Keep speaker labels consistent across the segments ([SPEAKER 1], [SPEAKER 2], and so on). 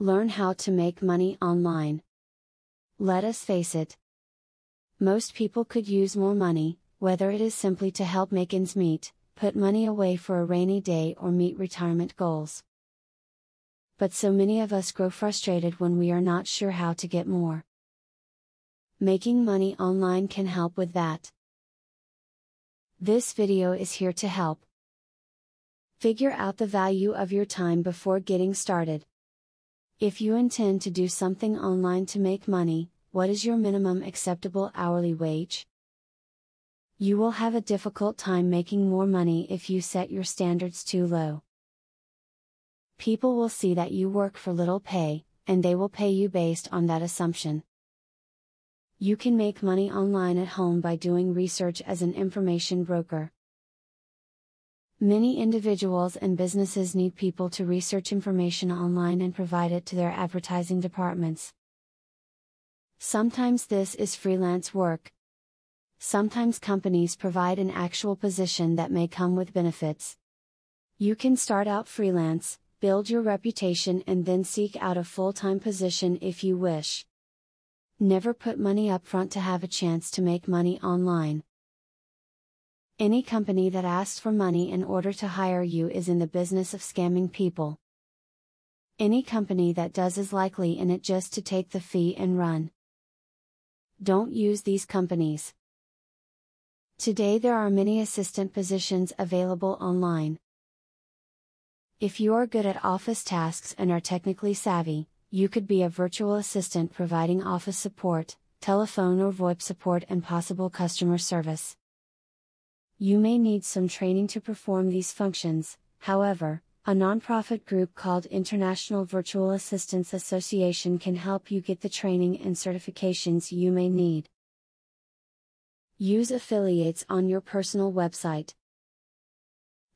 [SPEAKER 1] Learn how to make money online. Let us face it. Most people could use more money, whether it is simply to help make ends meet, put money away for a rainy day, or meet retirement goals. But so many of us grow frustrated when we are not sure how to get more. Making money online can help with that. This video is here to help. Figure out the value of your time before getting started. If you intend to do something online to make money, what is your minimum acceptable hourly wage? You will have a difficult time making more money if you set your standards too low. People will see that you work for little pay, and they will pay you based on that assumption. You can make money online at home by doing research as an information broker. Many individuals and businesses need people to research information online and provide it to their advertising departments. Sometimes this is freelance work. Sometimes companies provide an actual position that may come with benefits. You can start out freelance, build your reputation, and then seek out a full-time position if you wish. Never put money up front to have a chance to make money online. Any company that asks for money in order to hire you is in the business of scamming people. Any company that does is likely in it just to take the fee and run. Don't use these companies. Today there are many assistant positions available online. If you are good at office tasks and are technically savvy, you could be a virtual assistant providing office support, telephone or VoIP support, and possible customer service. You may need some training to perform these functions. However, a nonprofit group called International Virtual Assistants Association can help you get the training and certifications you may need. Use affiliates on your personal website.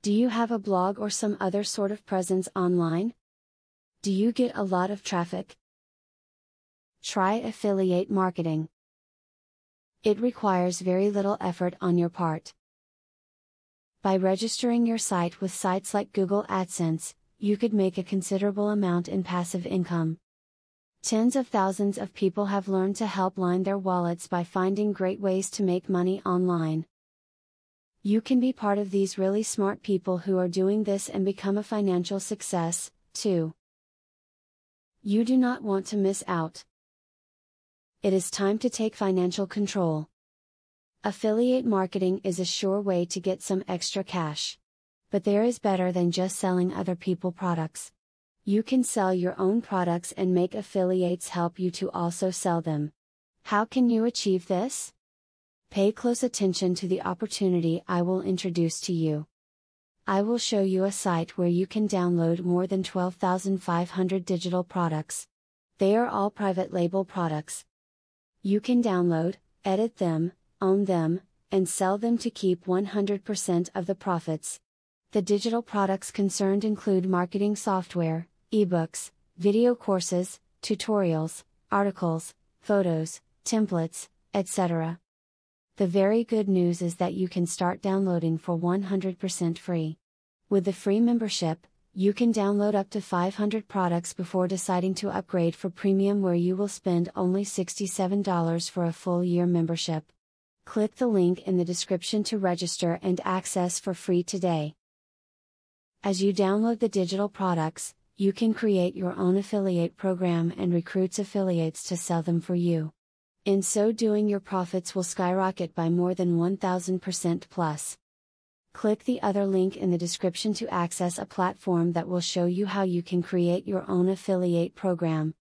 [SPEAKER 1] Do you have a blog or some other sort of presence online? Do you get a lot of traffic? Try affiliate marketing. It requires very little effort on your part. By registering your site with sites like Google AdSense, you could make a considerable amount in passive income. Tens of thousands of people have learned to help line their wallets by finding great ways to make money online. You can be part of these really smart people who are doing this and become a financial success, too. You do not want to miss out. It is time to take financial control. Affiliate marketing is a sure way to get some extra cash. But there is better than just selling other people's products. You can sell your own products and make affiliates help you to also sell them. How can you achieve this? Pay close attention to the opportunity I will introduce to you. I will show you a site where you can download more than 12,500 digital products. They are all private label products. You can download, edit them, own them, and sell them to keep 100% of the profits. The digital products concerned include marketing software, ebooks, video courses, tutorials, articles, photos, templates, etc. The very good news is that you can start downloading for 100% free. With the free membership, you can download up to 500 products before deciding to upgrade for premium, where you will spend only $67 for a full year membership. Click the link in the description to register and access for free today. As you download the digital products, you can create your own affiliate program and recruit affiliates to sell them for you. In so doing, your profits will skyrocket by more than 1,000% plus. Click the other link in the description to access a platform that will show you how you can create your own affiliate program.